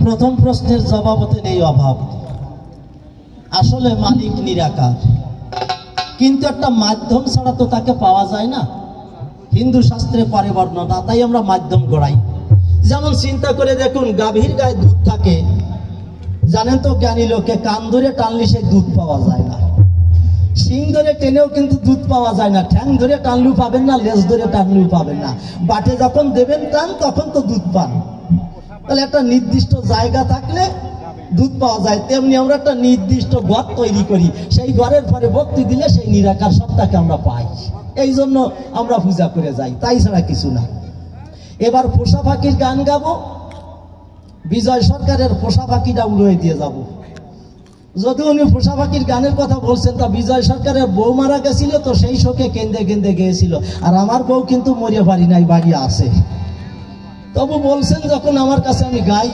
প্রথম প্রশ্নের জবাবতে নেই অভাব। আসলে মালিক নিরাকার, কিন্তু একটা মাধ্যম ছাড়া তো তাকে পাওয়া যায় না। হিন্দু শাস্ত্রে পারে বর্ণনা, তাই আমরা মাধ্যম গড়াই। যেমন চিন্তা করে দেখুন, গাভীর গায়ে দুধ থাকে, জানেন তো জ্ঞানী লোকে, কান ধরে টানলে সেই দুধ পাওয়া যায় না। শিং ধরে টেনেও কিন্তু দুধ পাওয়া যায় না। ঠ্যাং ধরে টানলেও পাবেন না, লেজ ধরে টানলেও পাবেন না। বাটে যখন দেবেন টান, তখন তো দুধ পান। তাহলে একটা নির্দিষ্ট জায়গা থাকলে দুধ পাওয়া যায়। তেমনি আমরা একটা নির্দিষ্ট ঘর তৈরি করি, সেই ঘরের পরে ভক্তি দিলে সেই নিরাকার সত্তাকে আমরা পাই। এই জন্য আমরা পূজা করে যাই, তাই ছাড়া কিছু না। এবার পোষা পাখির গান গাবো, বিজয় সরকারের পোষা পাখিটা উড়িয়ে দিয়ে যাব। যদি উনি পোষা পাখির গানের কথা বলছেন, তা বিজয় সরকারের বউ মারা গেছিল, তো সেই শোকে কেঁদে কেঁদে গিয়েছিল। আর আমার বউ কিন্তু মরিয়ে পারি নাই, বাড়ি আছে। তবু বলছেন যখন আমার কাছে, আমি গাই।